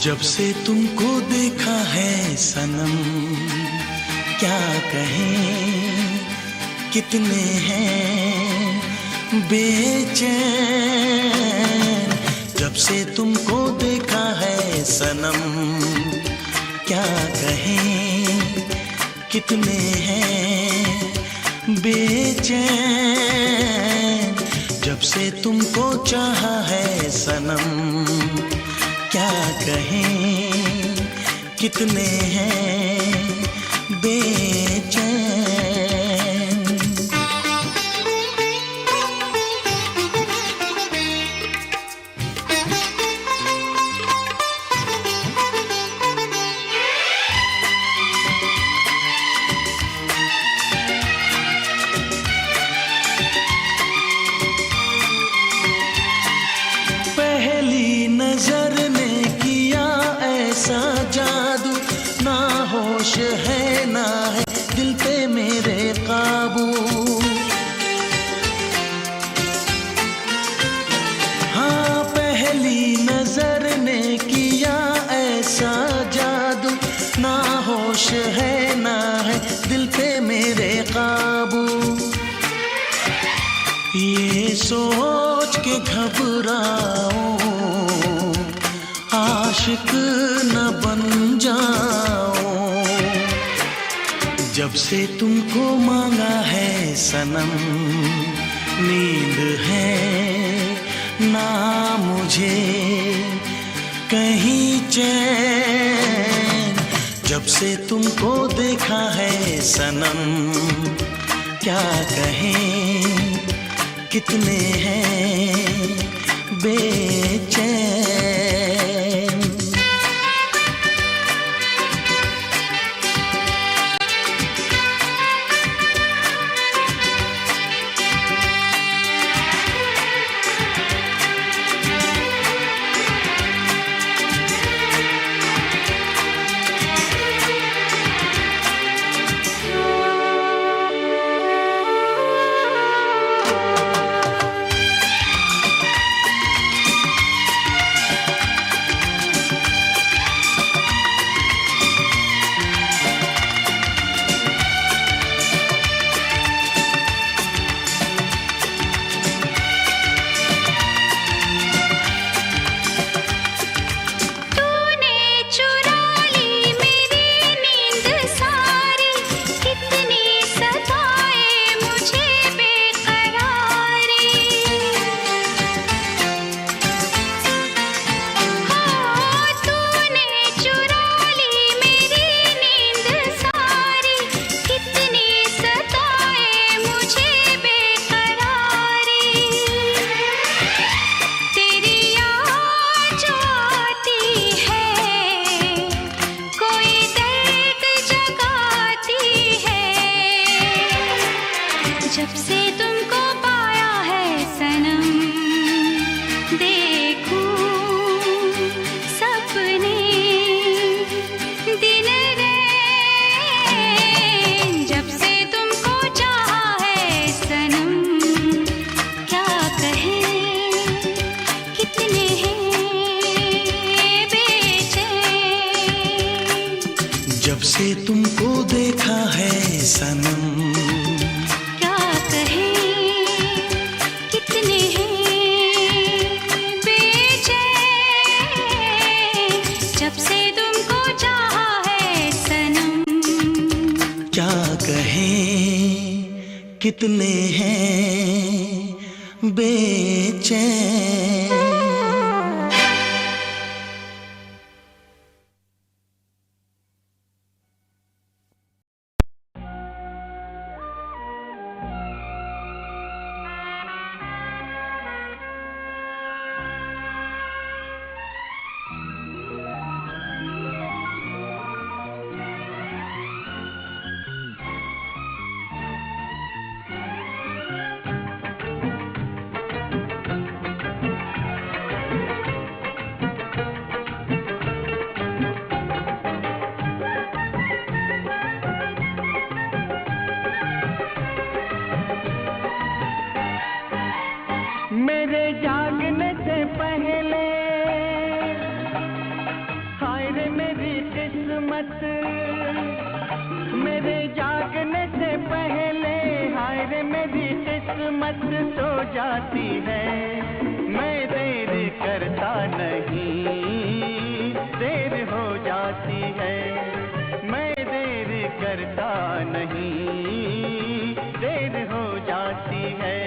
जब से तुमको देखा है सनम, क्या कहें कितने हैं बेचैन। जब से तुमको देखा है सनम, क्या कहें कितने हैं बेचैन। जब से तुमको चाहा है सनम, क्या कहें कितने हैं बेचैन। पहली नजर ने किया ऐसा जादू, ना होश है ना है दिल पे मेरे काबू। हाँ, पहली नजर ने किया ऐसा जादू, ना होश है ना है दिल पे मेरे काबू। ये सोच के घबराऊं आशिक न बन जाऊं। जब से तुमको मांगा है सनम, नींद है ना मुझे कहीं चैन। जब से तुमको देखा है सनम, क्या कहें कितने हैं बेचैन। जब से तुमको पाया है सनम, देखूं सपने दिन रैन। जब से तुमको चाहा है सनम, क्या कहें कितने हैं बेचैन। जब से तुमको देखा है सनम, जब से तुमको चाहा है सनम, क्या कहें कितने हैं बेचैन। किस्मत सो जाती है, मैं देर करता नहीं, देर हो जाती है, मैं देर करता नहीं, देर हो जाती है।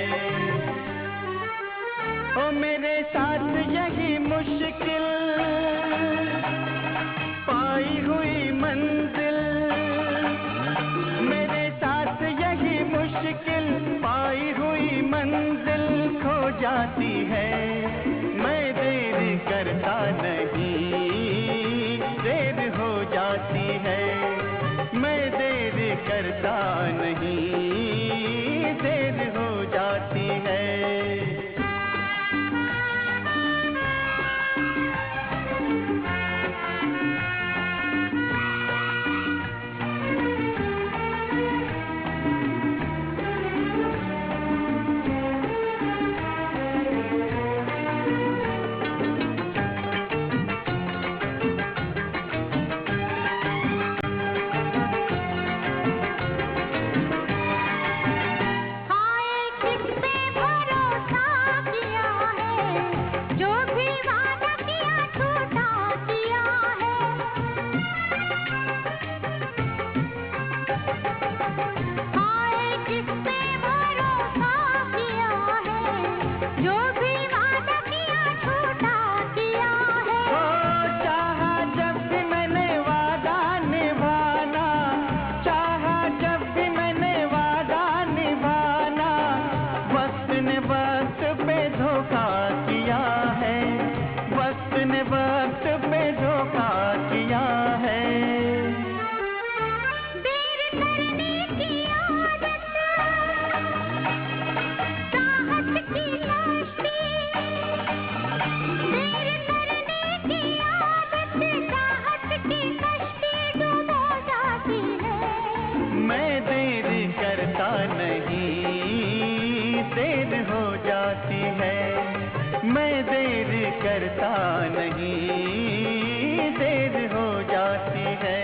ओ मेरे साथ यही मुश्किल पाई हुई मंजिल, मेरे साथ यही मुश्किल पाई हुई मंजिल खो जाती है, मैं देर करता नहीं, देर हो जाती है, मैं देर करता नहीं, देर हो जाती है। करता नहीं, देर हो जाती है।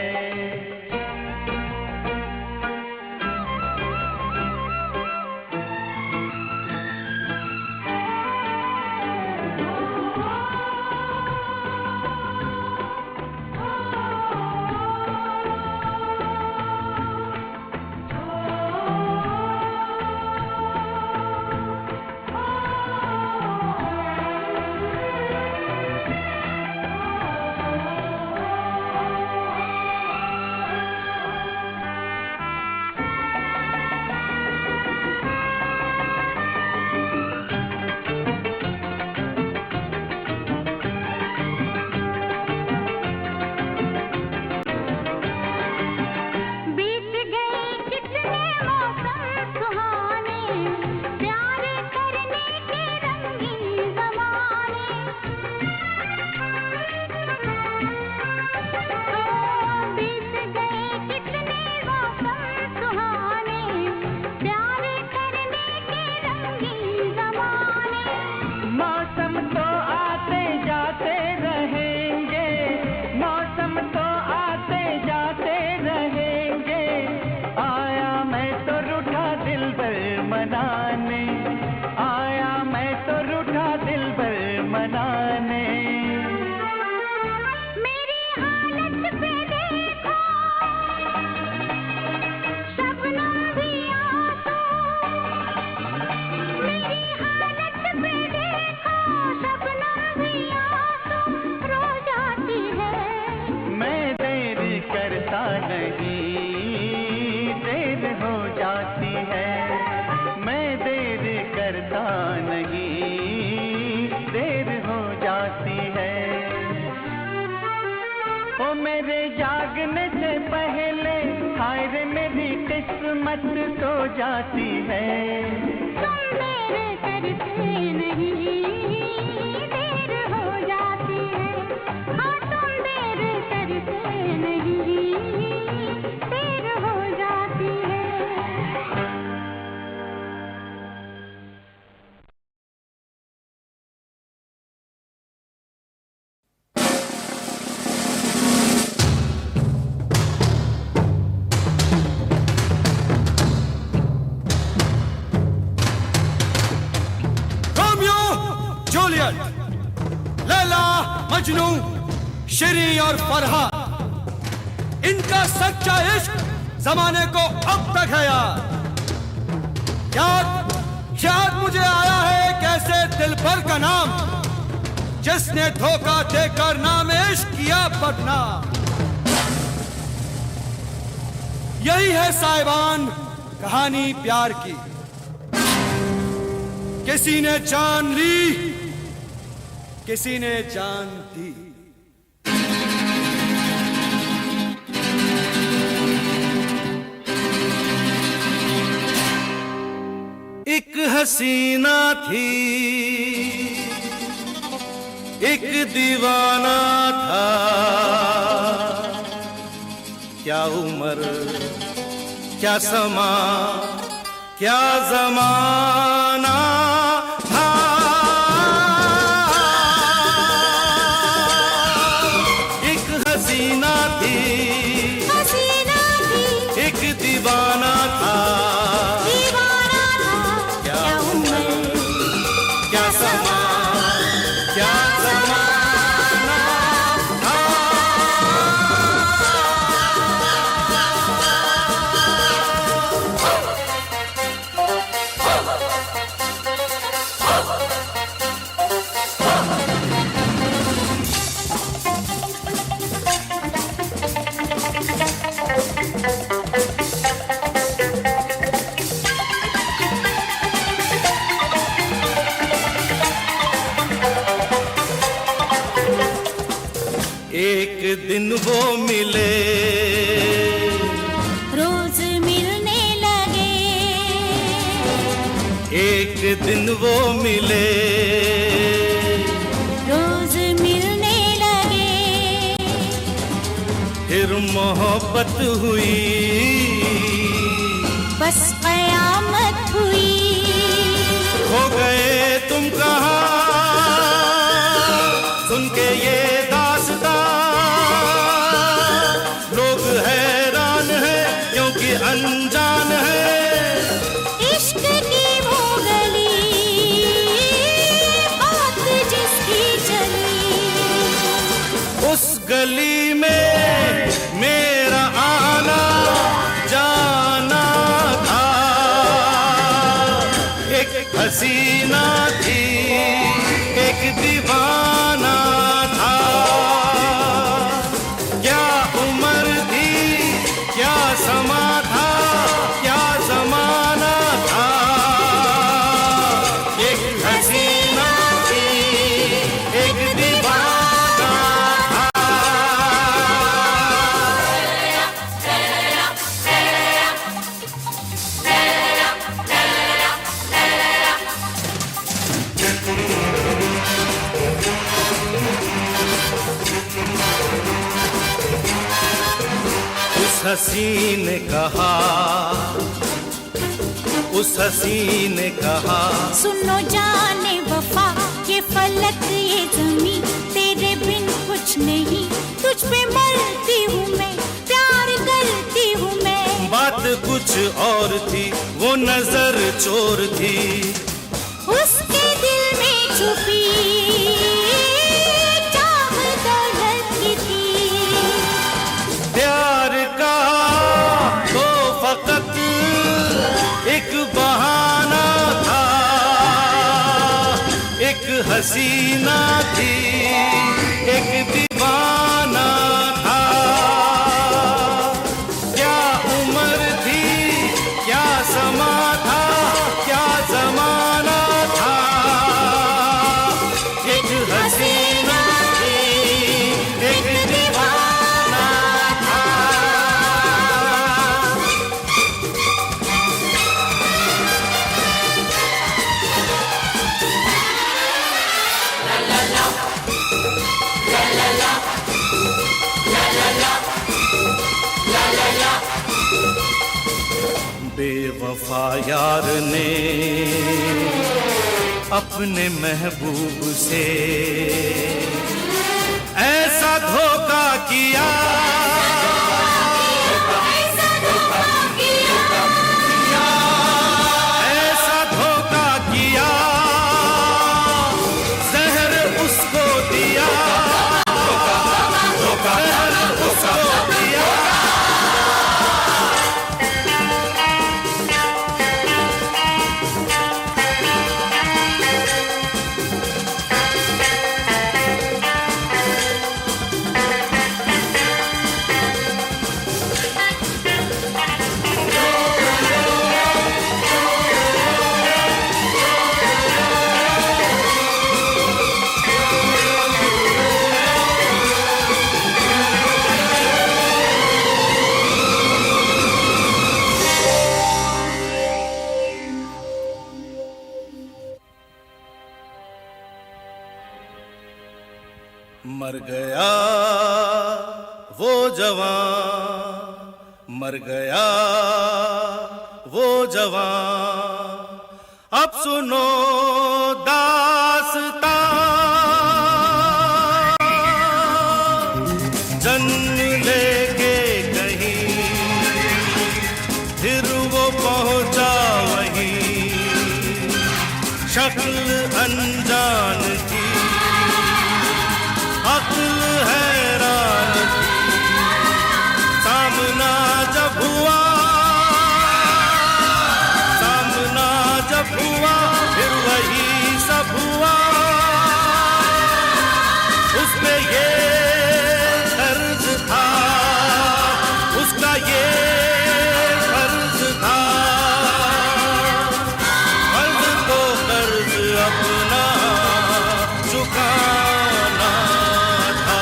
जागने से पहले हाय रे मेरी किस्मत सो जाती है। तुम मेरे करते नहीं, देर हो जाती है। हाँ तुम मेरे करते नहीं, देर हो जाती है। मजनू, शिरी और फरहा, इनका सच्चा इश्क जमाने को अब तक है यार। याद मुझे आया है कैसे दिलबर का नाम, जिसने धोखा देकर नाम इश्क किया बदनाम। यही है साहिबान कहानी प्यार की, किसी ने जान ली, किसी ने जान दी। एक हसीना थी, एक दीवाना था, क्या उम्र क्या समा क्या जमाना था। एक हसीना थी, एक दीवाना था, क्या उम्र क्या समा क्या जमाना था। एक दिन वो मिले, रोज मिलने लगे, एक दिन वो मिले, रोज मिलने लगे, फिर मोहब्बत हुई, बस कयामत हुई। हो गए तुम कहाँ सुन के ये दास्तां, लोग हैरान हैं क्योंकि अनजान है। इश्क की वो गली, बात जिसकी चली, उस गली में मेरा आना जाना था। एक हसीना थी, एक दीवाना था, क्या उम्र थी क्या समा था, क्या जमाना था। एक हसीना थी, एक दीवाना था। उस हसी ने कहा, उस हसी ने कहा, सुनो जाने वफा, ये फलक ये जमी, तेरे बिन कुछ नहीं, तुझ पे मरती हूँ मैं, प्यार करती हूँ मैं। बात कुछ और थी, वो नजर चोर थी, उसके दिल में छुपी चाह दर्द की थी। प्यार का तो फकत एक बहाना था, एक हसीना थी, एक दीवाना था, क्या उम्र थी क्या समा था, क्या जमाना था। एक हसीना थी, एक दीवाना था। बेवफा यार ने अपने महबूब से ऐसा धोखा किया, ऐसा धोखा किया, जहर उसको दिया, मर गया वो जवान, मर गया वो जवान, अब सुनो दास्तां। जन्म लेके कहीं फिर वो पहुंचा वहीं, शक्ल अनजान थी, अक्ल हैरान थी। सामना जब हुआ, सामना जब हुआ, फिर वही सब हुआ। उसमें ये कर्ज था, उसका ये कर्ज था, कर्ज तो कर्ज अपना चुकाना था।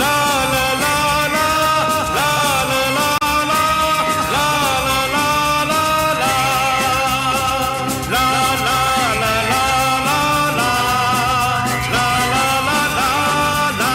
ला ला ला ला ला ला ला ला ला ला ला ला ला ला ला ला ला ला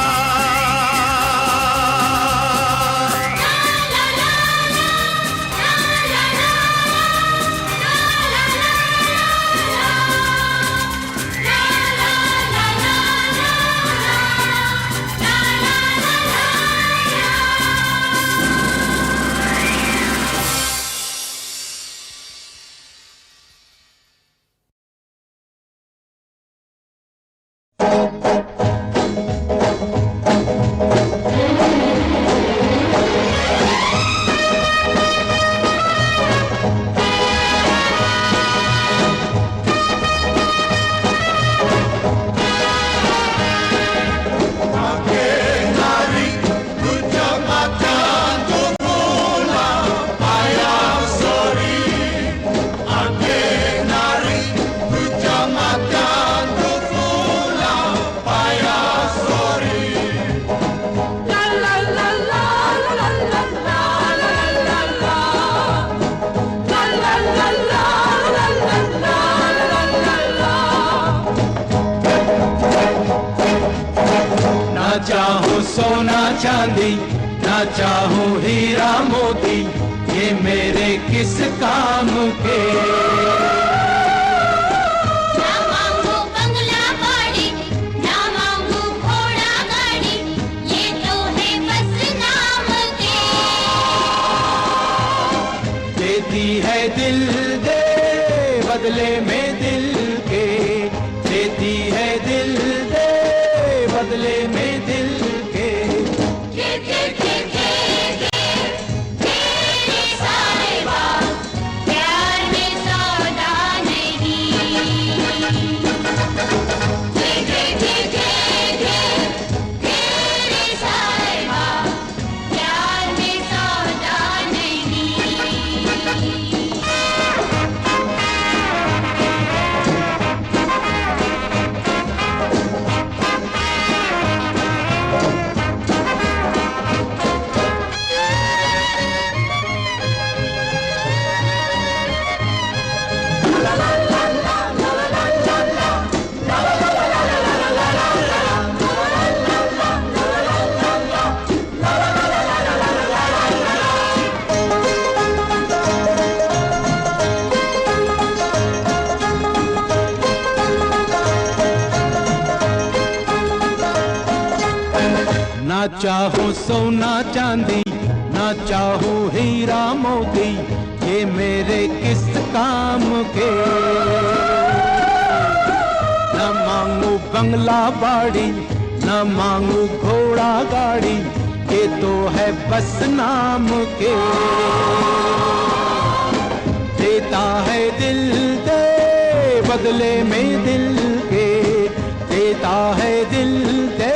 ना चाहूं सोना चांदी, ना चाहूं हीरा मोती, ये मेरे किस काम के। ना मांगू बंगला बाड़ी, ना मांगू घोड़ा गाड़ी, ये तो है बस नाम के। देती है दिल दे बदले में दिल के, देती है दिल दे बदले में दिल के। तेरे साहिबा प्यार में सौदा नहीं। तेरे साहिबा प्यार में सौदा नहीं। ना चाहूं सोना चांदी, ना चाहूं हीरा मोती, ये मेरे किस काम के। न मांगू बंगला बाड़ी, न मांगू घोड़ा गाड़ी, ये तो है बस नाम के। देता है दिल दे बदले में दिल के, देता है दिल दे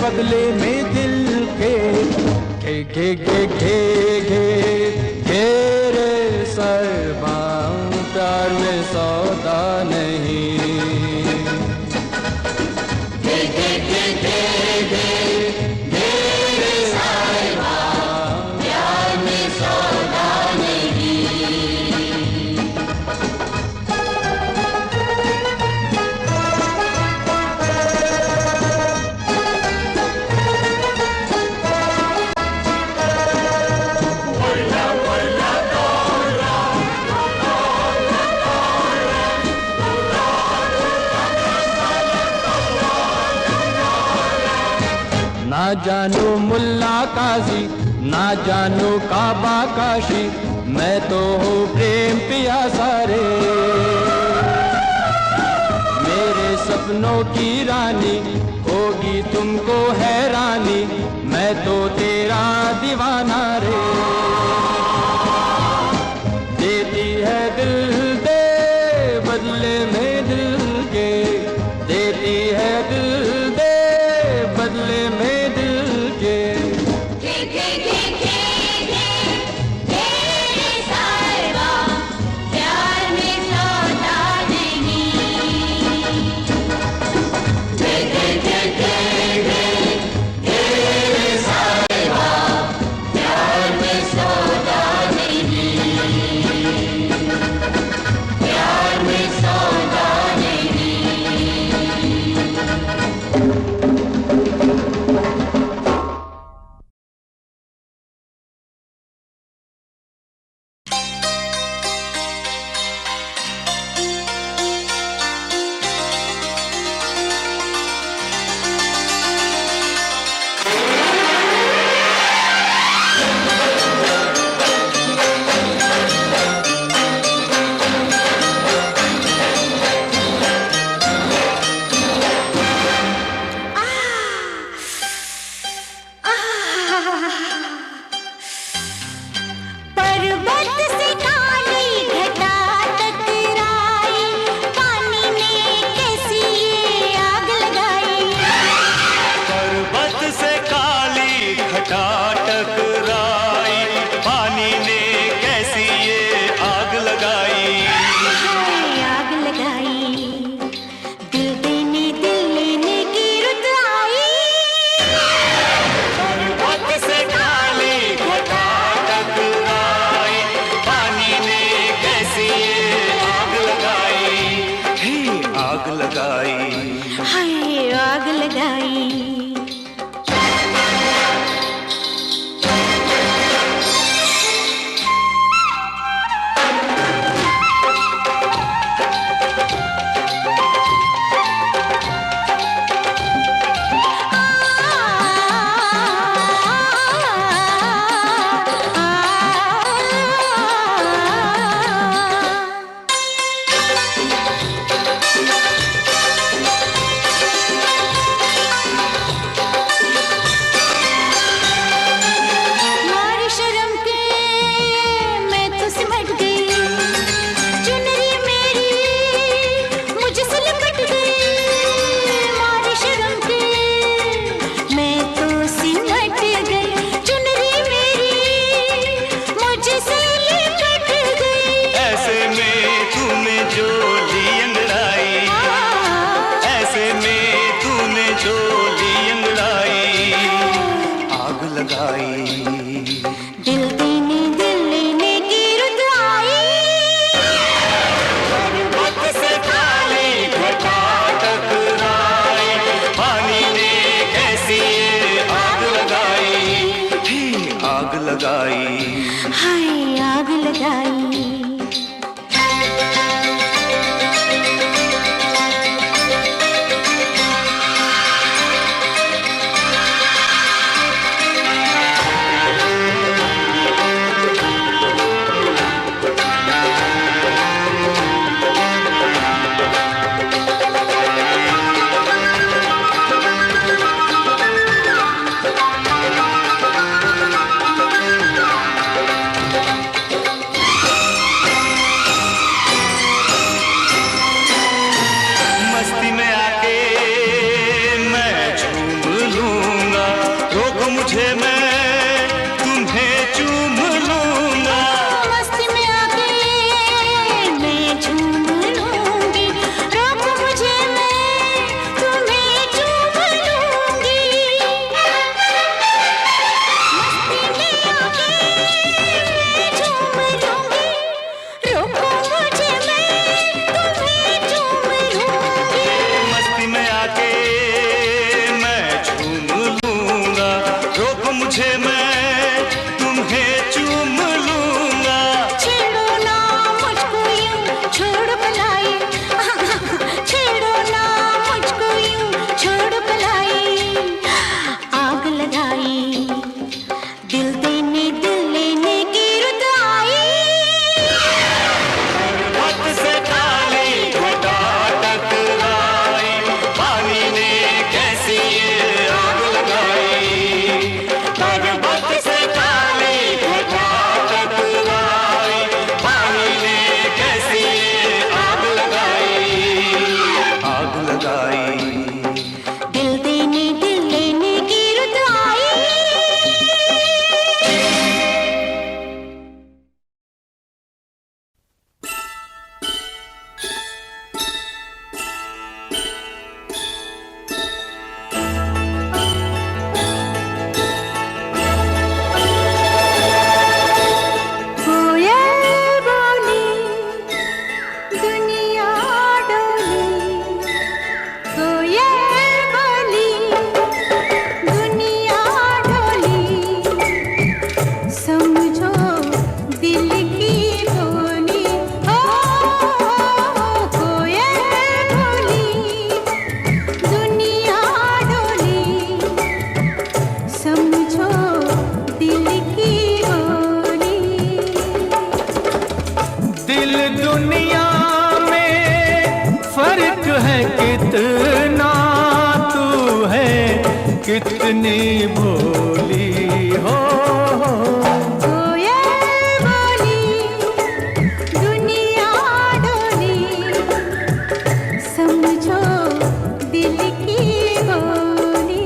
बदले में दिल के। घेरे सरबा प्यार में सौदा नहीं। घेरे सरबा प्यार में सौदा ना जानू मुल्ला काजी, ना जानू काबा काशी, मैं तो हूँ प्रेम पियासा रे। मेरे सपनों की रानी होगी तुमको हैरानी, मैं तो तेरा दीवाना रे। देती है दिल दे बदले में दिल के, देती है दिल दे बदले में दिल के। कितनी भोली हो। कोयल बोली दुनिया डोली, समझो दिल की बोली।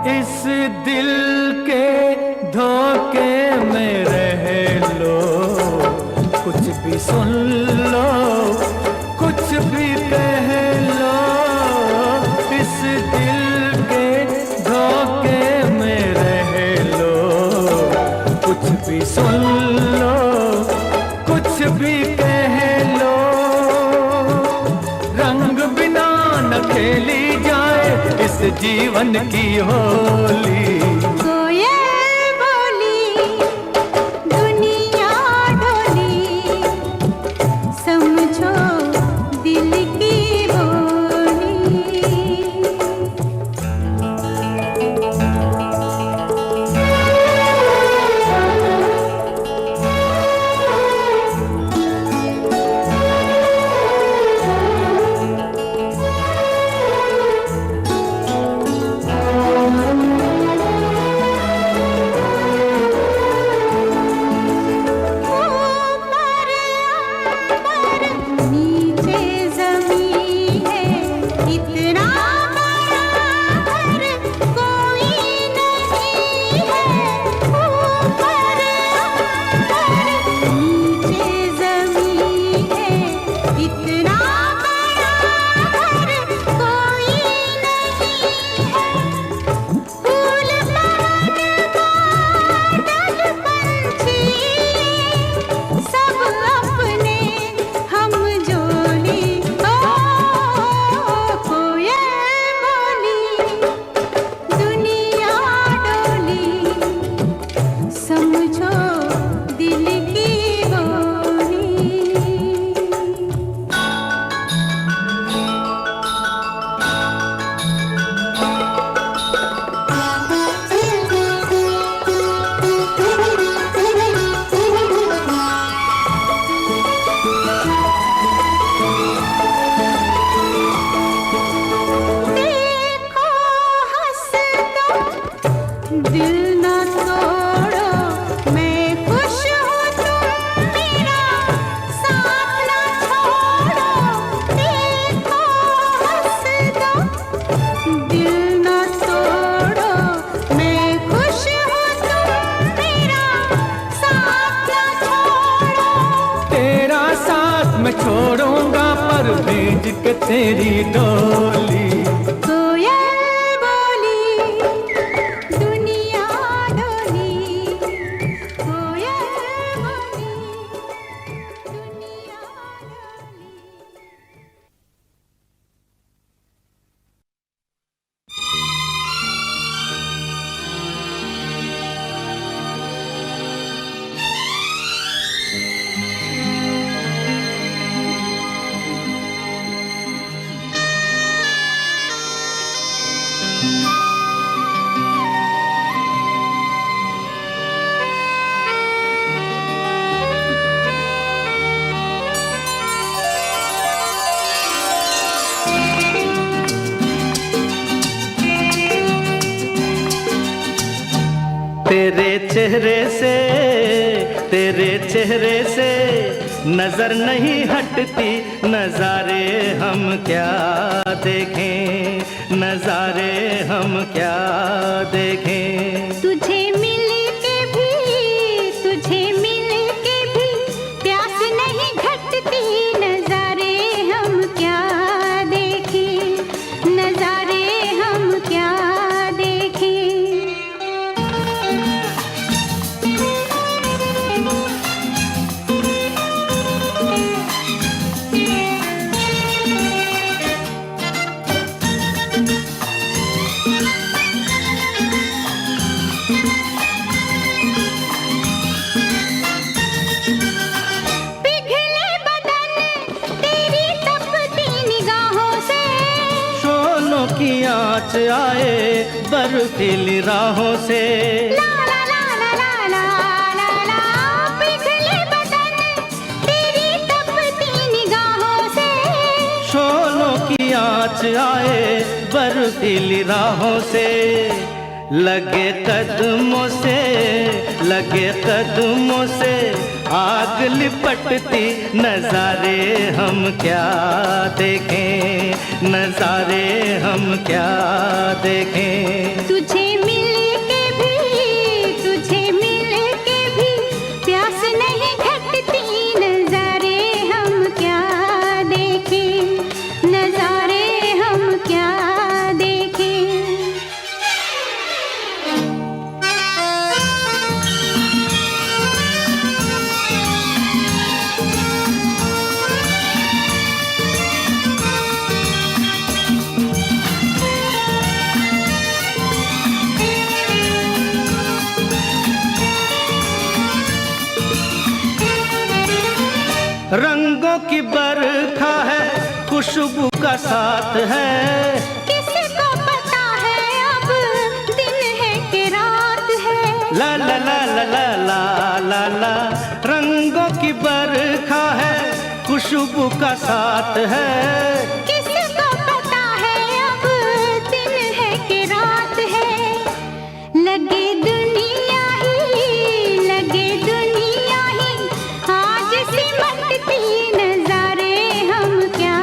इस दिल के धोखे में रह लो, कुछ भी सुन लो, कुछ भी कह लो। इस दिल के धोखे में रह लो, कुछ भी सुन लो, कुछ भी कह लो। रंग बिना न खेली जाए इस जीवन की होली। कोयल बोली दुनिया डोली, समझो दिल की बोली। नीचे ज़मीन है, इतना बड़ा घर कोई नहीं है। ऊपर नीचे ज़मीन है, इतना बड़ा घर कोई नहीं है। फूल बादल पंछी सब अपने हम जोली। ओ कोयल बोली दुनिया डोली, समझो दिल की बोली। देखो हंस दो, दिल न तोड़ो, मैं खुश हूँ तुम मेरा साथ न छोड़ो। देखो हंस दो, दिल न तोड़ो, मैं खुश हूँ तुम मेरा साथ न छोड़ो। तेरा साथ मैं छोड़ूंगा पर भेज के तेरी डोली। कोयल बोली दुनिया डोली, कोयल बोली दुनिया डोली। तेरे चेहरे से नजर नहीं हटती। नजारे हम क्या देखें, नजारे हम क्या देखें। तुझे मिल के भी प्यास नहीं घटती। नजारे हम क्या देखें, नजारे हम क्या देखें। की आँच आए बर्फीली राहों से। ला ला ला ला ला ला ला ला, पिघले बदन तेरी तपती निगाहों से। शोलों की आँच आए बर्फीली राहों से। लगे कदमों से, लगे कदमों से आग लिपटती नजारे हम क्या देखें, नजारे हम क्या देखें। तुझे मिल के भी, तुझे मिल के भी प्यास नहीं घटती, नजारे हम क्या देखें, नजारे हम क्या देखें। रंगों की बरखा है, खुशबू का साथ है। किसको पता है अब दिन है कि रात है। ला ला ला ला ला ला ला ला, रंगों की बरखा है, खुशबू का साथ है। किसको पता है अब दिन है कि रात है। लगे दुनिया ही, लगे दुनिया ही आज सिमटती, नजारे हम क्या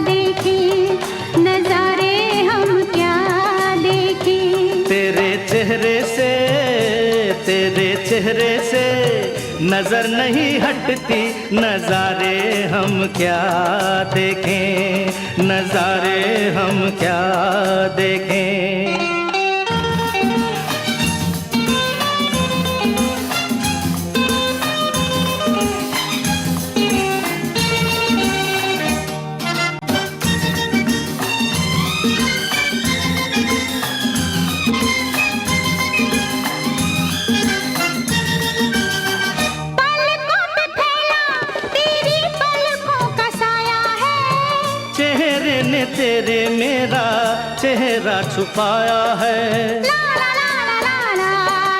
देखें, नजारे हम क्या देखें। तेरे चेहरे से, तेरे चेहरे से नजर नहीं हटती, नजारे हम क्या देखें, नजारे हम क्या देखें। पलकों पे फैला तेरी पलकों का साया है। चेहरे ने तेरे मेरा चेहरा छुपाया है। ला ला ला ला ला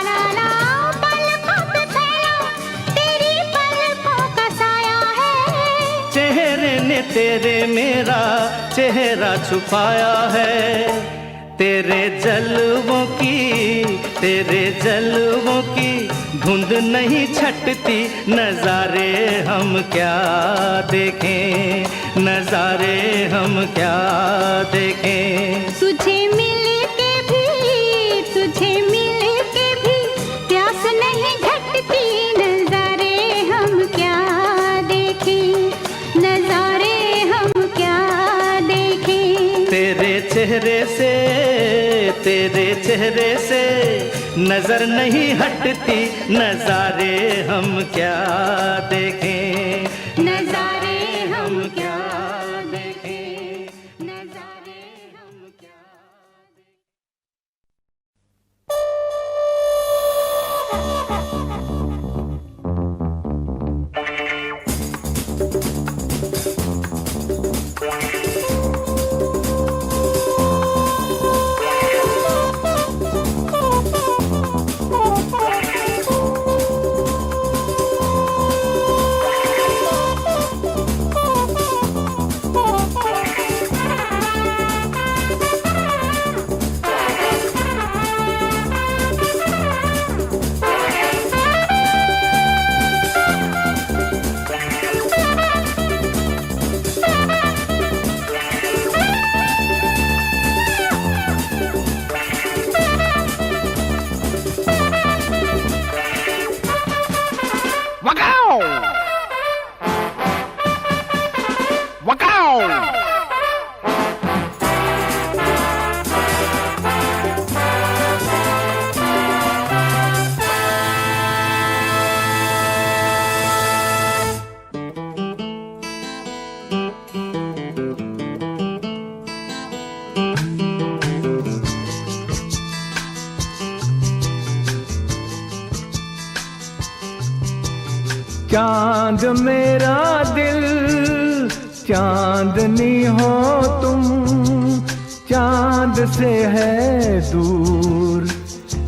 ला ला, पलकों पे फैला तेरी पलकों का साया है। चेहरे ने तेरे मेरा चेहरा छुपाया है। तेरे जलवों की, तेरे जलवों की धुंध नहीं छटती, नजारे हम क्या देखें, नजारे हम क्या देखें। तुझे मिल के भी, तुझे मिल के भी प्यास नहीं घटती, नजारे हम क्या देखें, नजारे हम क्या देखें। तेरे चेहरे से, तेरे चेहरे से नजर नहीं हटती, नजारे हम क्या देखें, नजारे हम क्या देखें, नजारे हम क्या चांद मेरा दिल चांदनी हो तुम, चांद से है दूर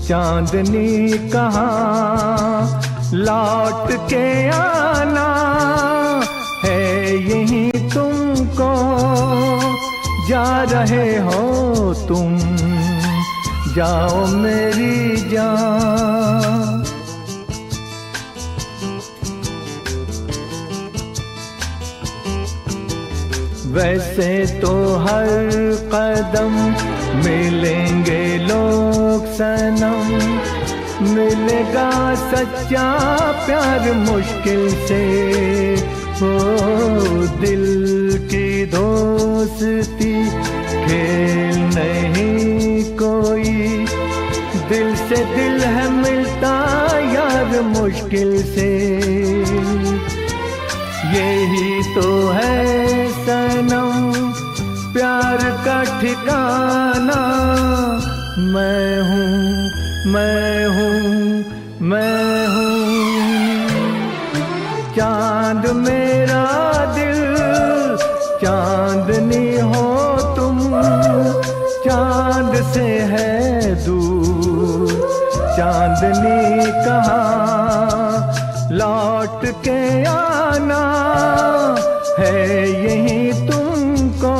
चांदनी कहाँ लौट के आना है यहीं तुमको जा रहे हो तुम जाओ मेरी जान। वैसे तो हर कदम मिलेंगे लोग सनम, मिलेगा सच्चा प्यार मुश्किल से हो। दिल की दोस्ती खेल नहीं कोई, दिल से दिल है मिलता यार मुश्किल से। यही तो है सनम प्यार का ठिकाना। मैं हूँ मैं हूँ मैं हूँ चांद मेरा दिल, चांदनी हो तुम चांद से है दूर चांदनी कहाँ लौट के आना है यहीं तुमको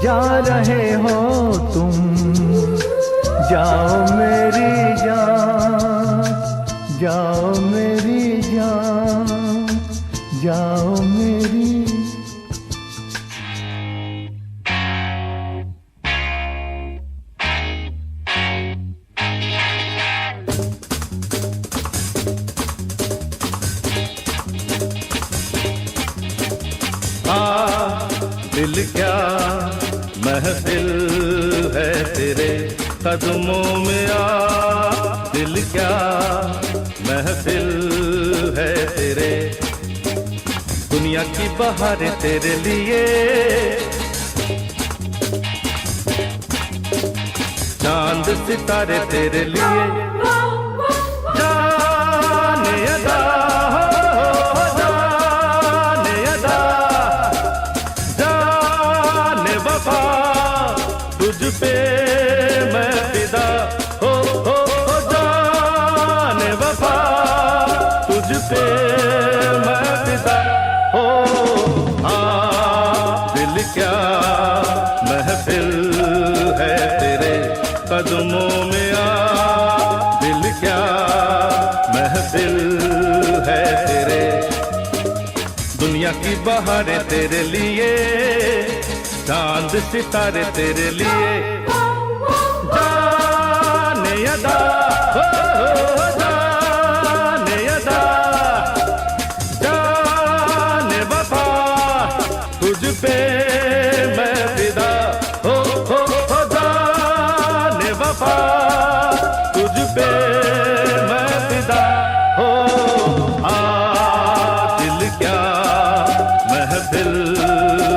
जा रहे हो तुम जाओ मेरी जान, जाओ मेरी जान, जाओ मेरी। दिल क्या महफिल है तेरे कदमों में आ, दिल क्या महफिल है तेरे। दुनिया की बहारें तेरे लिए, चांद सितारे तेरे लिए। जाने अदा तुझ पे मैं फिदा हो जाने वफा, तुझ पे मैं फिदा हो। दिल क्या महफिल है तेरे कदमों में आ, दिल क्या महफिल है तेरे। दुनिया की बहारें तेरे लिए, चांद सितारे तेरे लिए। जाने अदा जाने अदा जाने वफा, तुझ पे मैं फिदा हो जाने वफा, तुझ पे मैं फिदा हो। दिल क्या महफिल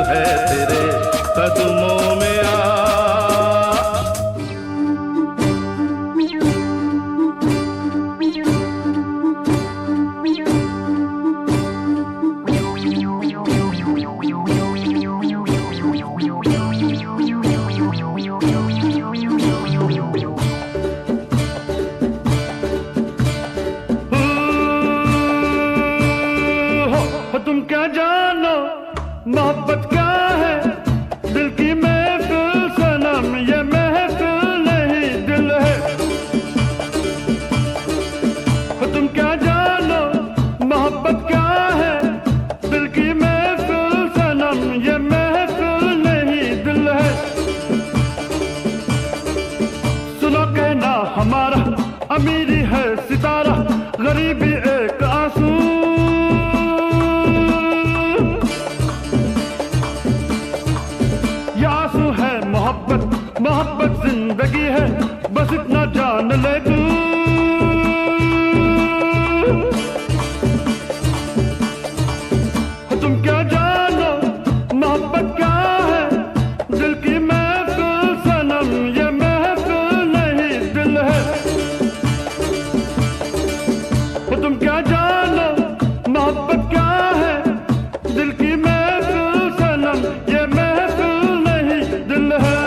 है तेरे कदमों में आ। तुम क्या जानो मोहब्बत क्या है, दिल की महफिल सनम ये महफिल नहीं दिल है। तुम क्या जानो मोहब्बत क्या है, दिल की महफिल सनम ये महफिल नहीं दिल है। सुनो कहना हमारा अमीरी है सितारा, गरीबी एक आंसू। मोहब्बत जिंदगी है बस इतना जान ले तू। तुम क्या जानो मोहब्बत क्या है, दिल की महफिल सनम ये महफिल नहीं दिल है। तुम क्या जानो मोहब्बत क्या है, दिल की महफिल सनम ये महफिल नहीं दिल है।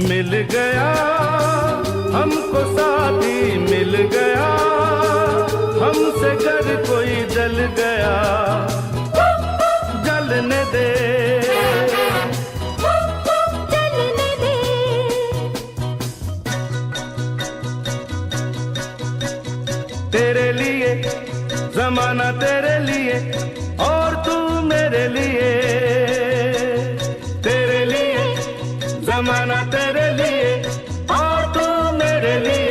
मिल गया हमको साथी मिल गया, हमसे घर कोई जल गया, जलने दे जलने दे। तेरे लिए जमाना तेरे लिए और तू मेरे लिए, तेरे लिए जमाना तेरे लिए और तू मेरे लिए।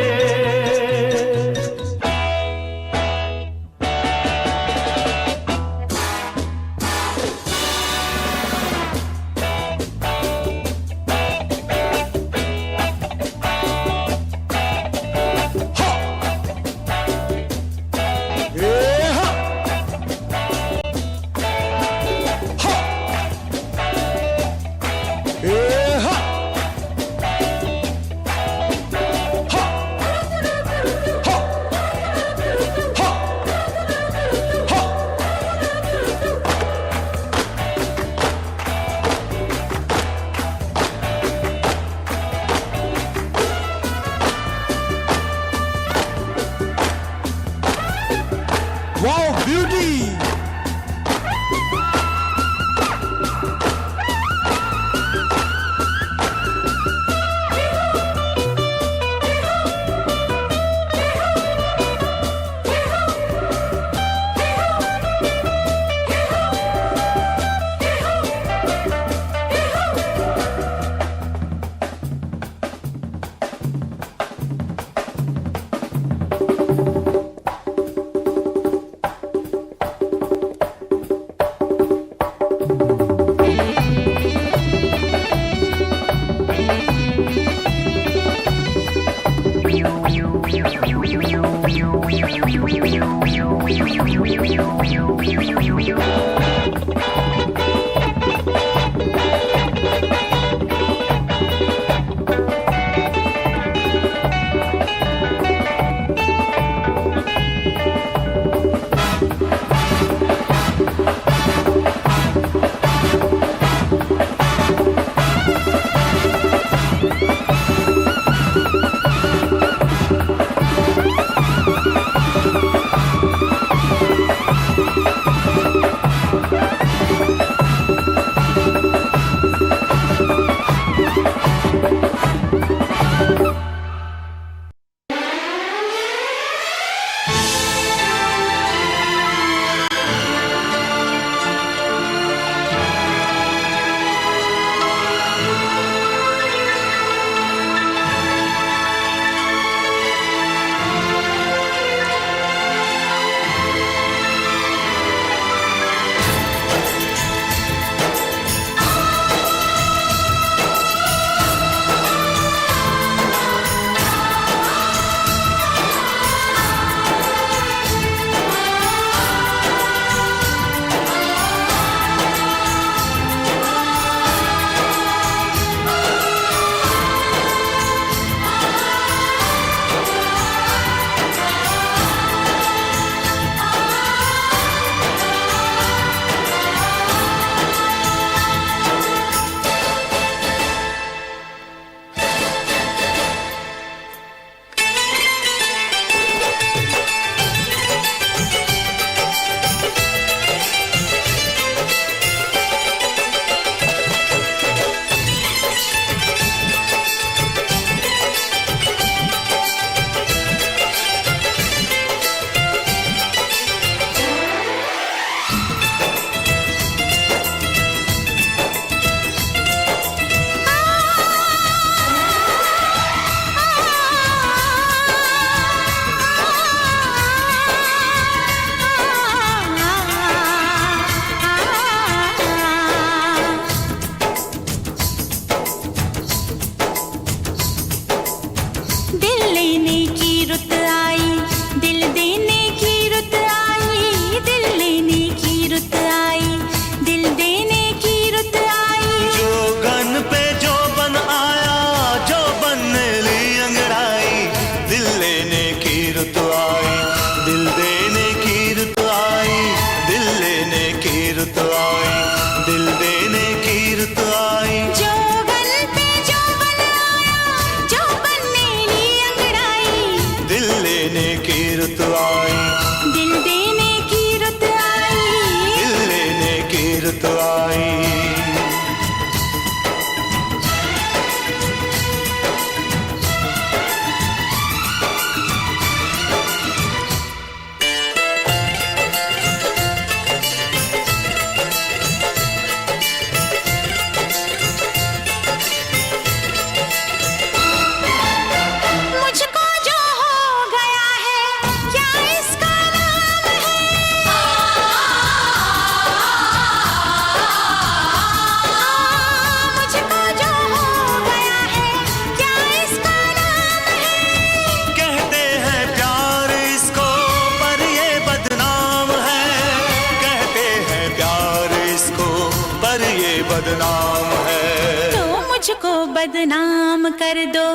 बदनाम कर दो,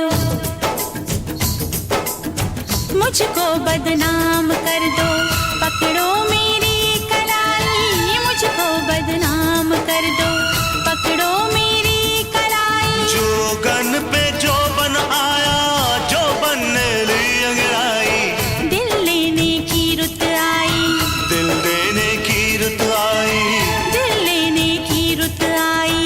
मुझको बदनाम कर दो, पकड़ो मेरी कलाई, मुझको बदनाम कर दो, पकड़ो मेरी कलाई। जोगन पे जो बन आया, जो बनने ली अंगड़ाई, दिल लेने की रुत आई, दिल देने की रुत आई, दिल लेने की रुत आई।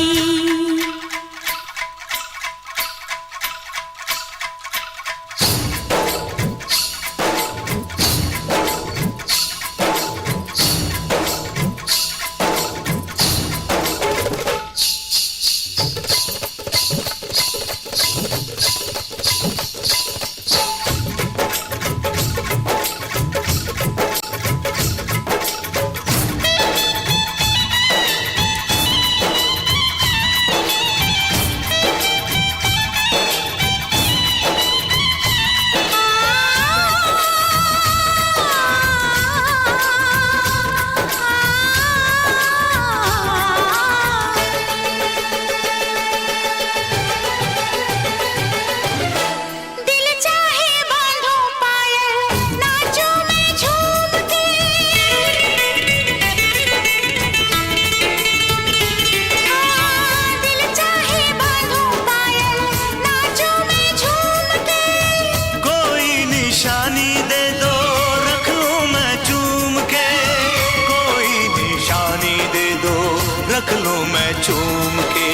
रख लूं मैं चूम के।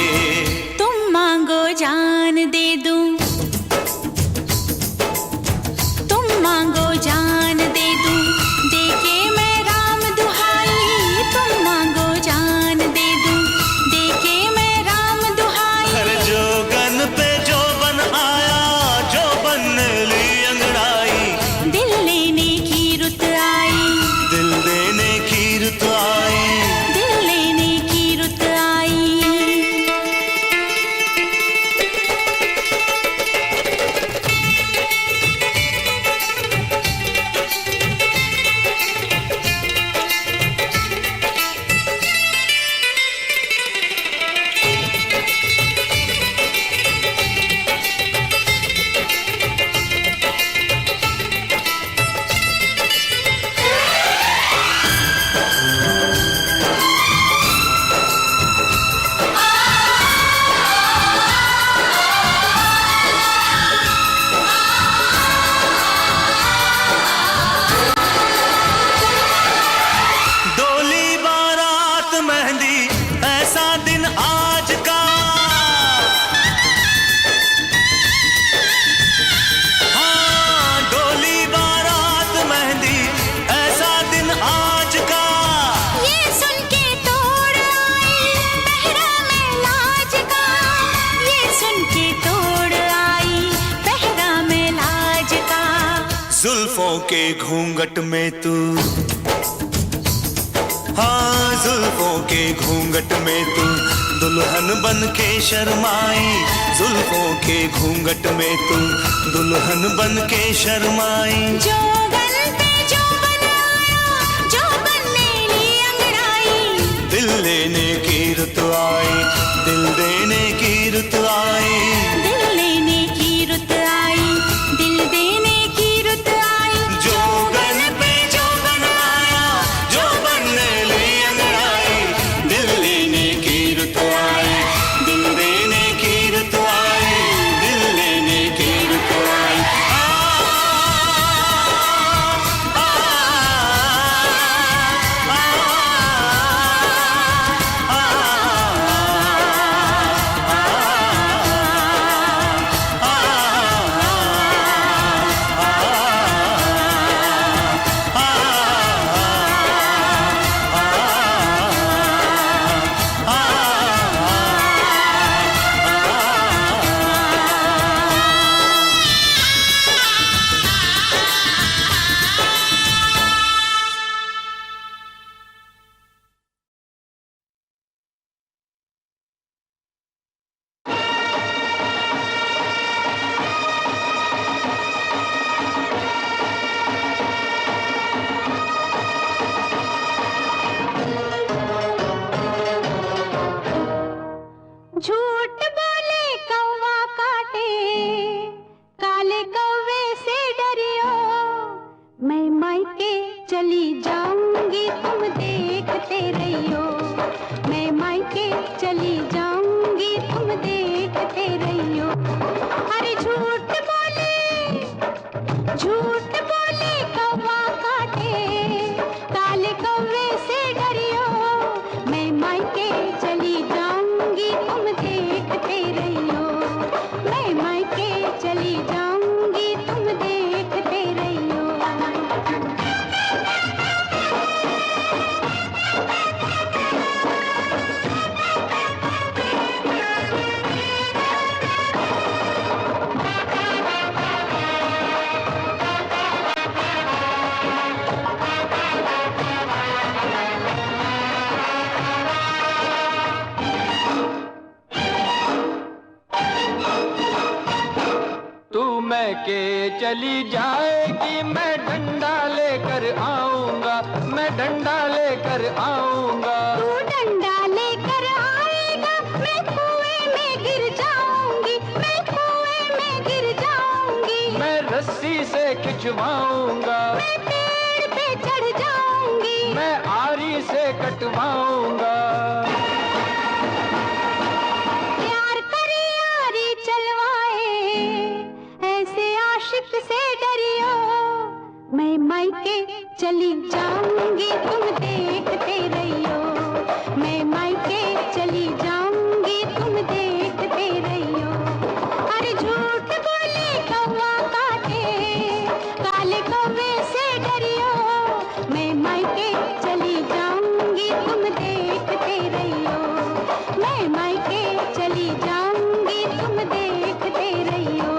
तुम मांगो जान दे दूं, तुम मांगो जान दे दूं, देके मैं राम दुहाई। तुम मांगो जान दे दूं, देके मैं राम दुहाई। हर जोगन पे जो बन आया, जो बनने ली अंगड़ाई। दिल लेने की रुत आई, दिल देने की रुत आई। दिल लेने की रुत आई। डोली बारात मेहंदी ऐसा दिन आज का, हाँ डोली बारात मेहंदी ऐसा दिन आज का। ये सुन के तोड़ आई पहरा में लाज का, ये सुन के तोड़ आई पहरा में लाज का। जुल्फों के घूंघट में तू, हाँ जुल्फों के घूंघट में तू दुल्हन बन के शर्माई। जुल्फों के घूंघट में तू दुल्हन बन के शर्माई। जो गल पे जो बनाया, जो बनने ली अंगड़ाई। दिल लेने की रुत आई, दिल देने की रुत आई। दिल लेने की रुत आई, दिल देने की रुत आई। जो गल पे जो बनाया, जो बनने ली अंगड़ाई। दिल लेने की रुत आई, दिल देने की रुत आई। दिल लेने की रुत आई। चली जाऊंगी तुम देखते रहियो। तू मैं के चली जाएगी, मैं डंडा लेकर आऊंगा, मैं डंडा लेकर आऊंगा। तू डंडा लेकर आएगा, मैं कुएं में गिर जाऊंगी, मैं कुएं में गिर जाऊंगी। मैं रस्सी से खिंचवाऊंगा, मैं पेड़ पे चढ़ जाऊंगी, मैं आरी से कटवाऊंगा। प्यार करे यारी चलवाए, ऐसे आशिक से डरियो। मैं मायके चली जाऊंगी तुम देखते रहियो, मैं मायके चली जाऊंगी तुम देखते रहियो। अरे झूठ बोले कौवा काटे, काले कौवे से डरियो। मैं मायके चली जाऊंगी तुम देखते रहियो, मैं मायके चली जाऊंगी तुम देखते रहियो।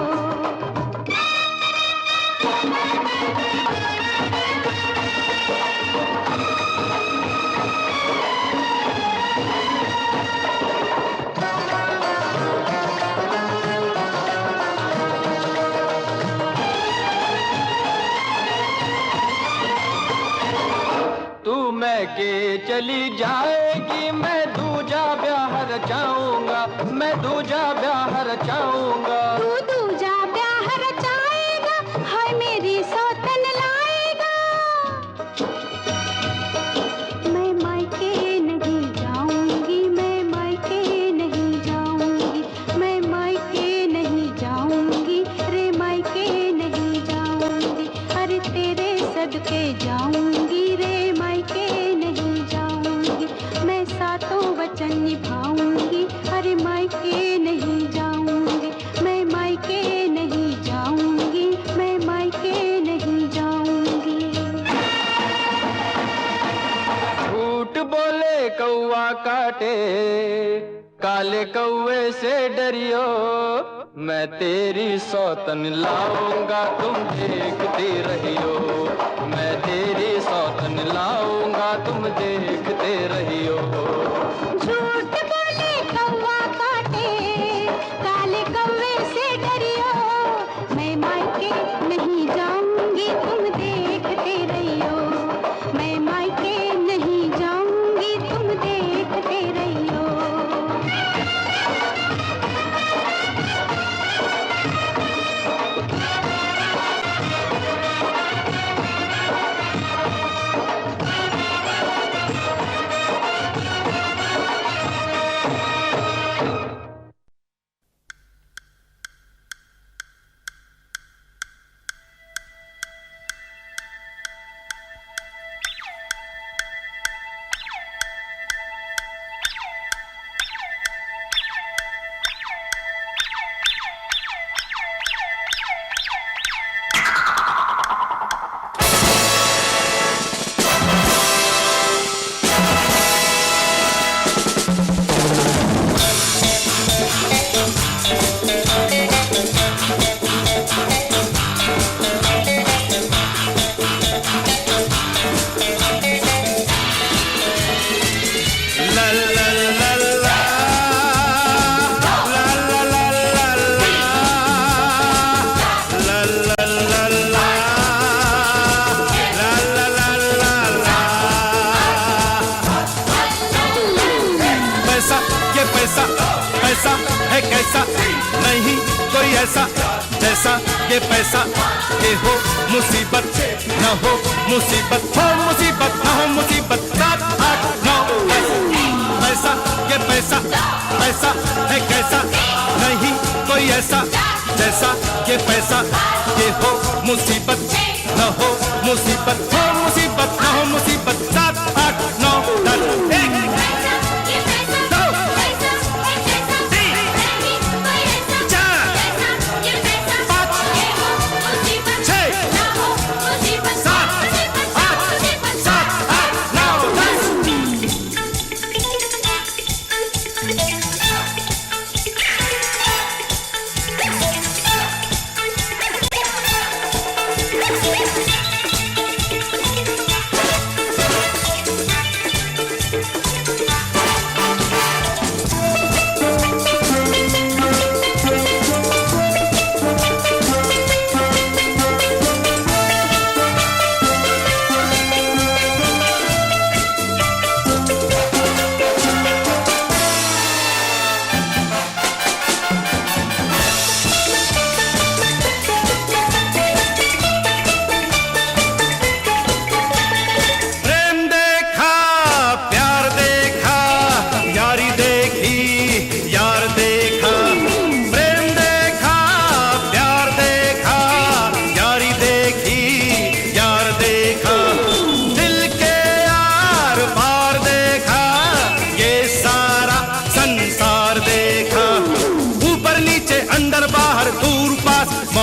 तू मैं के चली जाएगी, मैं दूजा ब्याह रचाऊंगा, मैं दूजा ब्याह रचाऊंगा। तू दूजा ब्याह रचाएगा, हाय मेरी सौतन लाएगा। मैं मायके नहीं जाऊंगी, मैं मायके नहीं जाऊंगी, मैं मायके नहीं जाऊंगी, रे मायके नहीं जाऊंगी। अरे तेरे सदके जाऊंगी, रे मायके नहीं जाऊंगी। मैं सातों वचन निभाऊंगी, अरे मायके नहीं जाऊंगी, मैं मायके नहीं जाऊंगी, मैं मायके नहीं जाऊंगी। झूठ बोले कौवा काटे, काले कौवे से डरियो। मैं तेरी सौतन लाऊंगा तुम देखते रहियो, मैं तेरी सौतन लाऊंगा तुम देखते रहियो। झूठ बोले कौवा काटे, काले कौवे से डरियो। मैं मायके नहीं जाऊंगी तुम देखते रहियो, मैं मायके नहीं जाऊंगी तुम देखते रहियो। ऐसा जैसा ये पैसा, ये हो मुसीबत न हो मुसीबत, हो मुसीबत न हो मुसीबत। 7 8 9 पैसा ये पैसा, पैसा है कैसा, नहीं कोई ऐसा जैसा ये पैसा, ये हो मुसीबत न हो मुसीबत, हो मुसीबत न हो मुसीबत। 7 8 9 10 1 2 3 4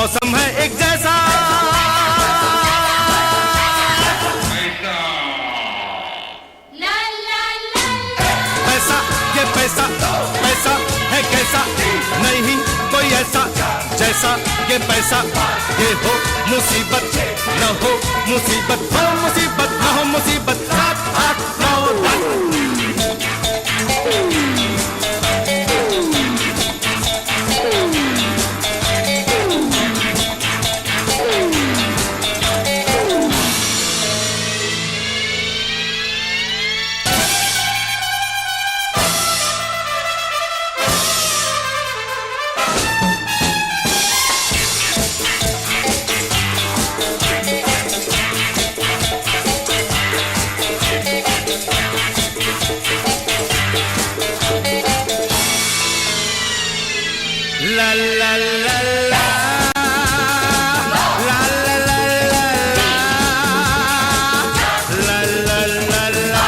मौसम है एक जैसा। पैसा ये पैसा, पैसा है कैसा, नहीं कोई ऐसा जैसा ये पैसा। ये हो मुसीबत न हो मुसीबत, हो मुसीबत न हो मुसीबत। 7 8 9 10। La la la la, la la la la, la la la la,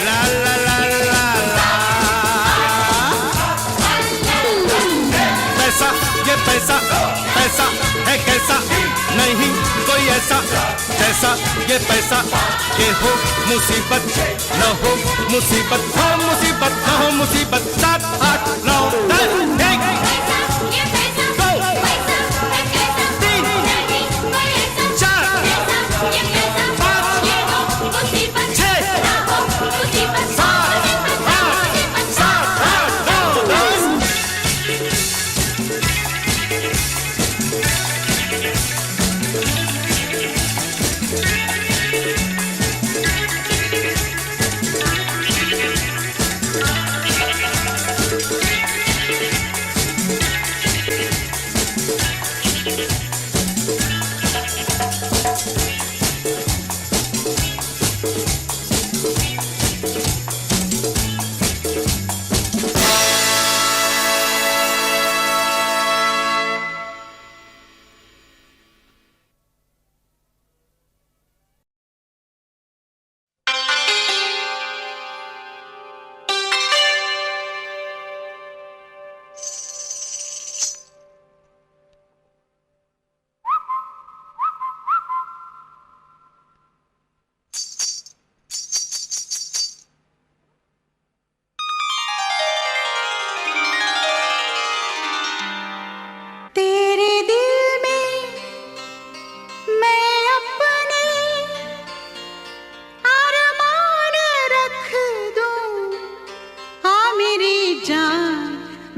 la la la la। पैसा ये पैसा, पैसा है कैसा, नहीं कोई ऐसा जैसा ये पैसा। ये हो मुसीबत न हो मुसीबत, हो मुसीबत न हो मुसीबत। 7 8 9 10।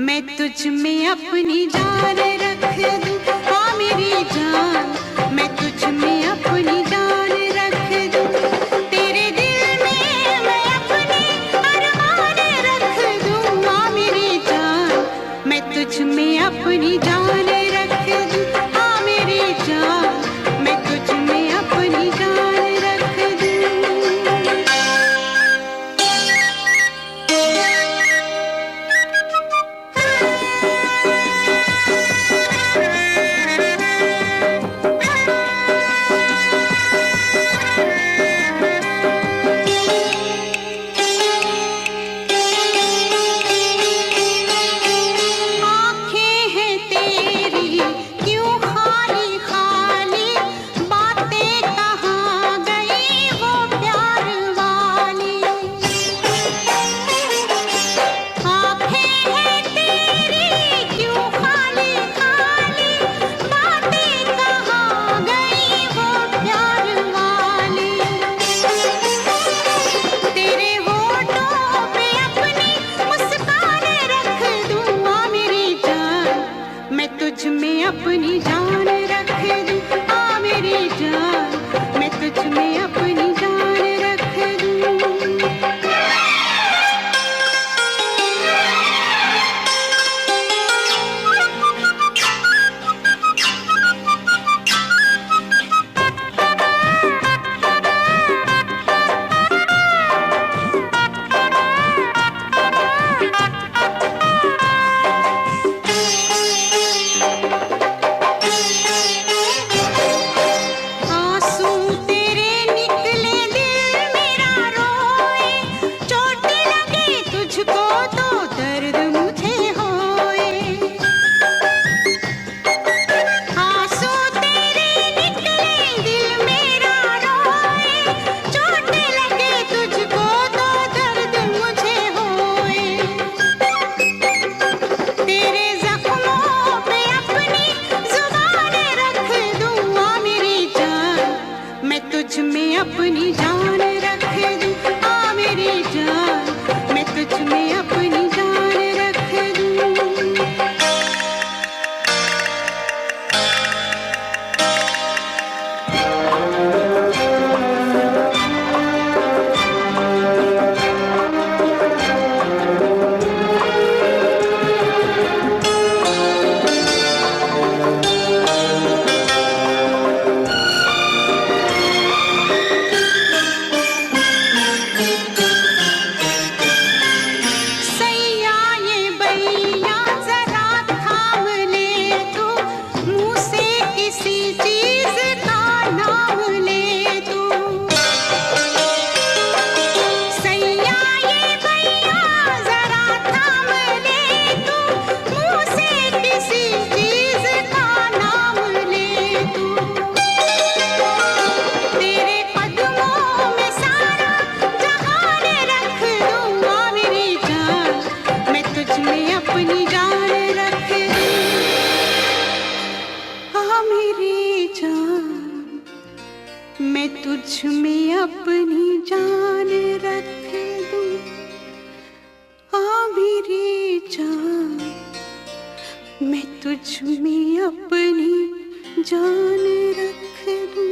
मैं तुझ में अपनी जान रख दूं, हाँ मेरी जान, मैं तुझ में अपनी जान रख दूं। तेरे दिल में मैं अपने अरमान रख दूं, हाँ मेरी जान, मैं तुझ में अपनी जान रख दूं, हाँ मेरी जान, मैं तुझ में अपनी जान रख दूं। अपनी जान रख दूं, हाँ मेरी जान, मैं तुझ में अपनी जान रख दूं। आंसू तेरे निकले मैं तुझ में अपनी जान रख दूं।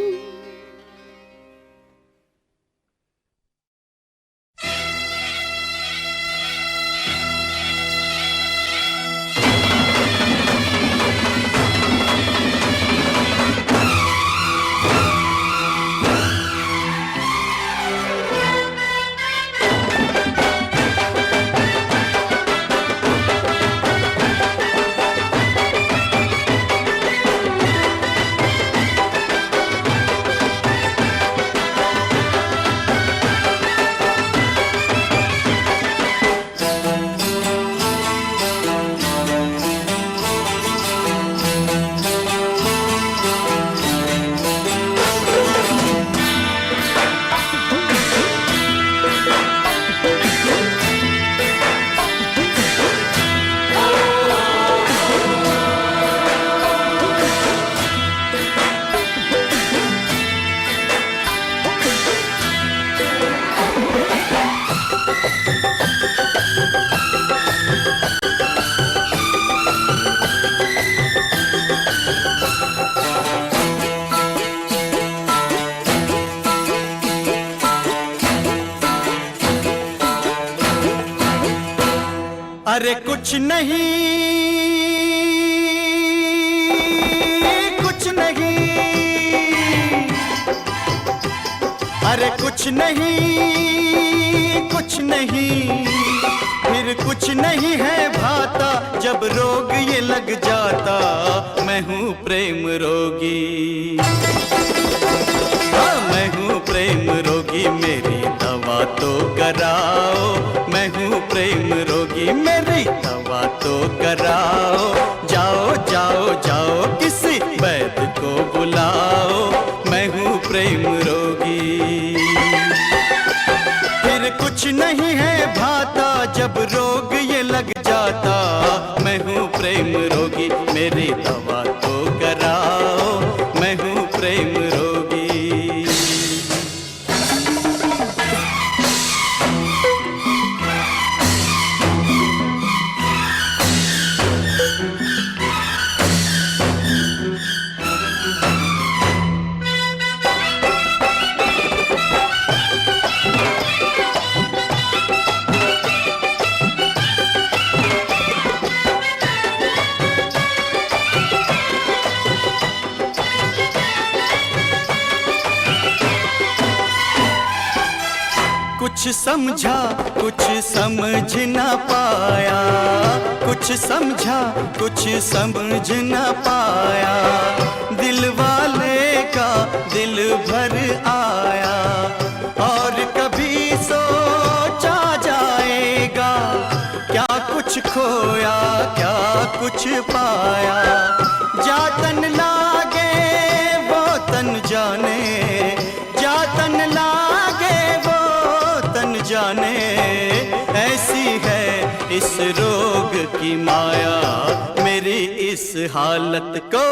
अरे कुछ नहीं कुछ नहीं, अरे कुछ नहीं कुछ नहीं, फिर कुछ नहीं है भाता जब रोग ये लग जाता। मैं हूँ प्रेम रोगी, हाँ मैं हूँ प्रेम रोगी, मेरी दवा तो कराओ। मैं हूँ प्रेम रोगी, मेरी दवा तो कराओ। जाओ जाओ जाओ किसी वैद्य को बुलाओ। मैं हूँ प्रेम रोगी, फिर कुछ नहीं है भाता जब रोग ये लग जाता। मैं हूँ प्रेम रोगी, मेरी दवा तो कराओ। मैं हूँ प्रेम रोगी। कुछ समझा कुछ समझ न पाया, कुछ समझा कुछ समझ न पाया। दिल वाले का दिल भर आया, और कभी सोचा जाएगा क्या कुछ खोया क्या कुछ पाया। जा तन लागे वो तन जाने, जा तन लागे वो तन जाने। ऐसी है इस रोग की माया, मेरी इस हालत को,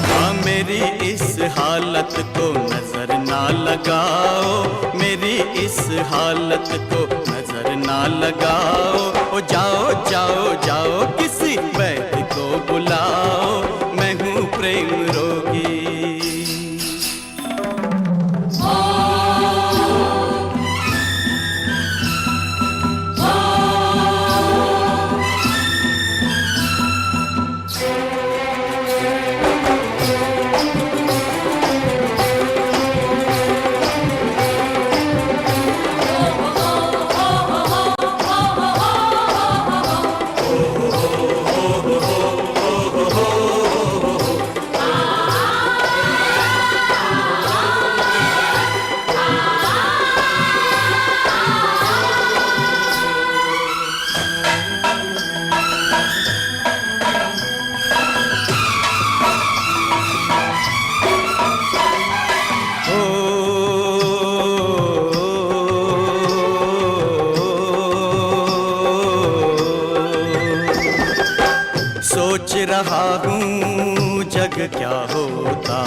हाँ मेरी इस हालत को नजर ना लगाओ। मेरी इस हालत को नजर ना लगाओ। ओ जाओ जाओ जाओ किसी वैद्य को बुलाओ। मैं हूँ प्रेम रोगी। सोच रहा हूँ जग क्या होता,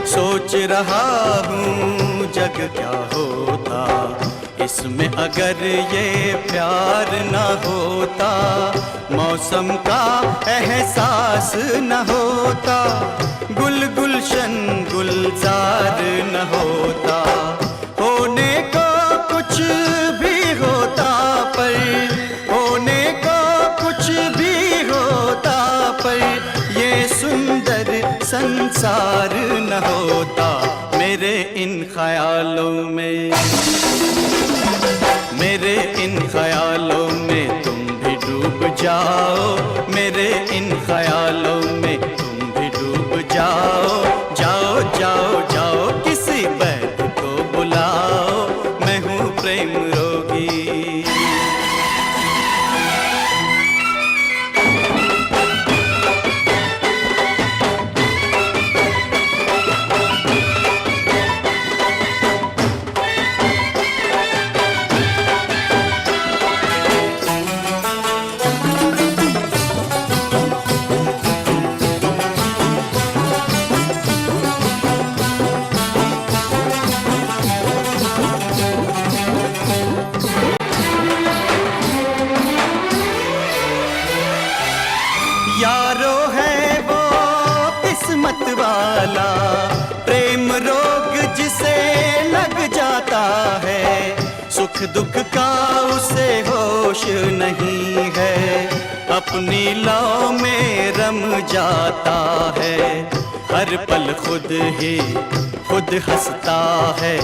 सोच रहा हूँ जग क्या होता। इसमें अगर ये प्यार न होता, मौसम का एहसास न होता, गुल गुलशन गुलजार न होता, होने को कुछ भी होता पर, होने को कुछ भी होता पर, ये सुंदर संसार न होता। मेरे इन ख्यालों में, मेरे इन ख्यालों में तुम भी डूब जाओ, मेरे इन ख्यालों में तुम भी डूब जाओ। जाओ जाओ जाओ किसी वैद्य को बुलाओ, मैं हूँ प्रेम रोगी। यारो है वो किस्मत वाला, प्रेम रोग जिसे लग जाता है, सुख दुख का उसे होश नहीं है, अपनी लौ में रम जाता है, हर पल खुद ही खुद हंसता है,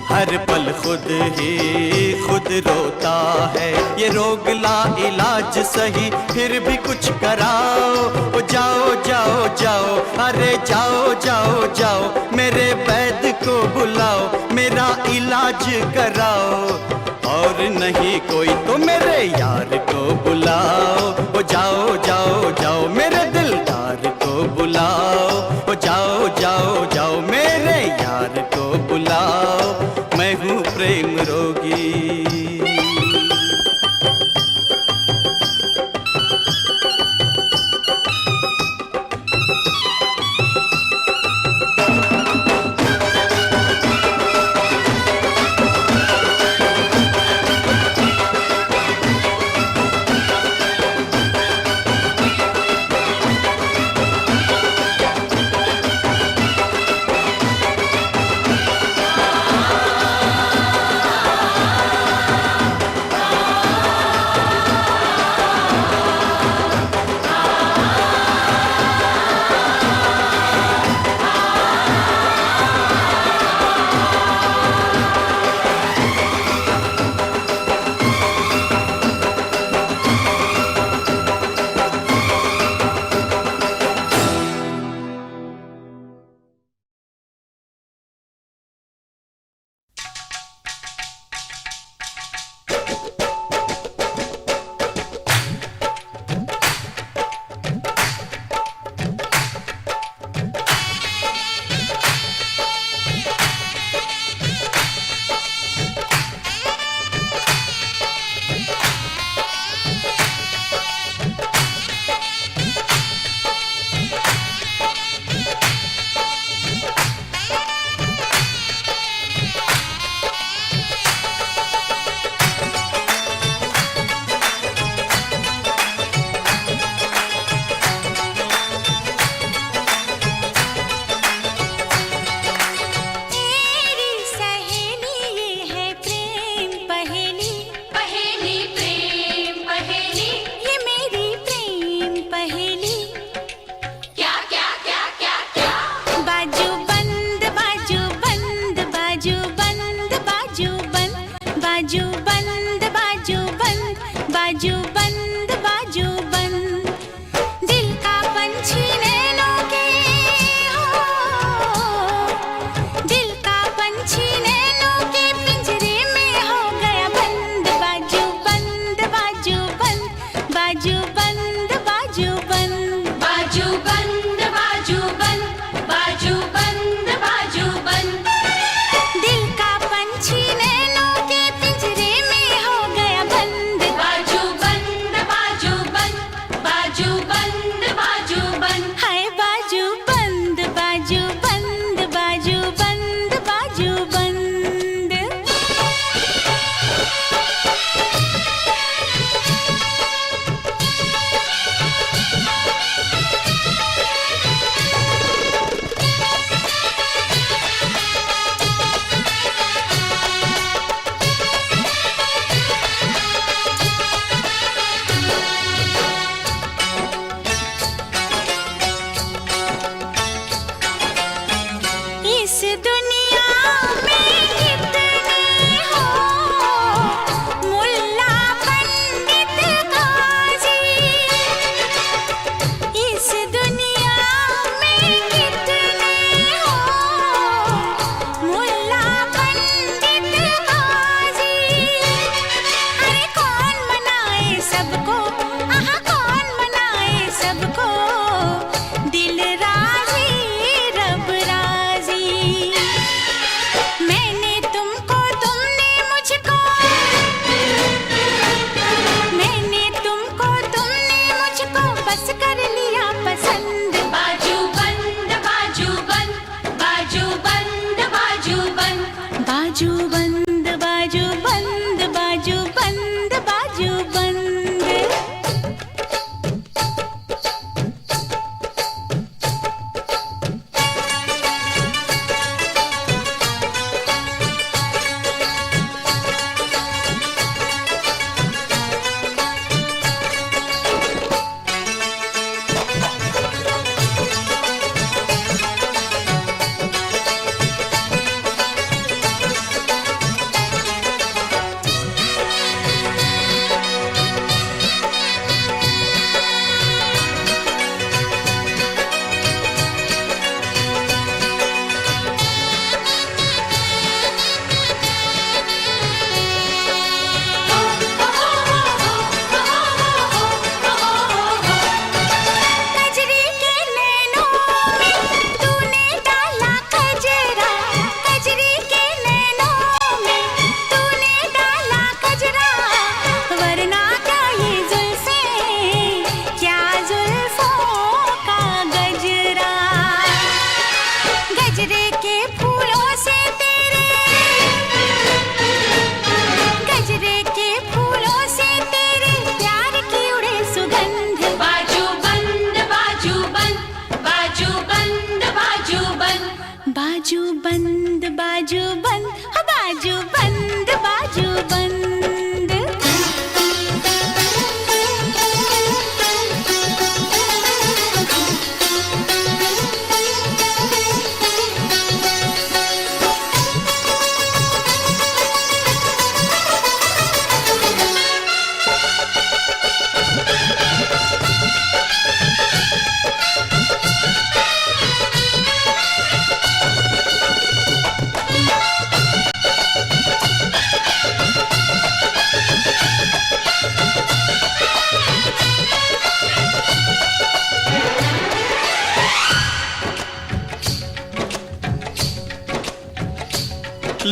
हर पल खुद ही खुद रोता है। ये रोग ला इलाज सही फिर भी कुछ कराओ, ओ जाओ जाओ जाओ, अरे जाओ जाओ जाओ, मेरे वैद्य को बुलाओ, मेरा इलाज कराओ, और नहीं कोई तो मेरे यार को बुलाओ, ओ जाओ जाओ जाओ, मेरे दिलदार को बुलाओ, ओ जाओ जाओ जाओ, मेरे यार को बुलाओ, मैं हूँ प्रेम रोगी।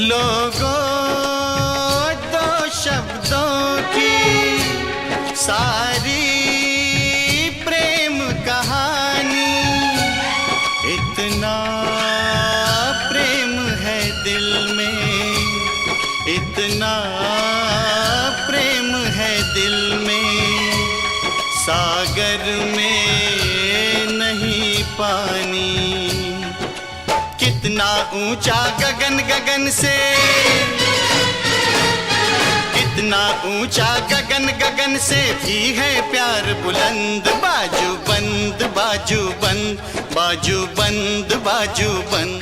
लोगों दो शब्दों की सारी प्रेम कहानी, इतना प्रेम है दिल में, इतना प्रेम है दिल में, सागर में नहीं पानी। कितना ऊंचा गगन गगन से, कितना ऊंचा गगन गगन से भी है प्यार बुलंद। बाजू बंद बाजू बंद, बाजू बंद बाजू बंद।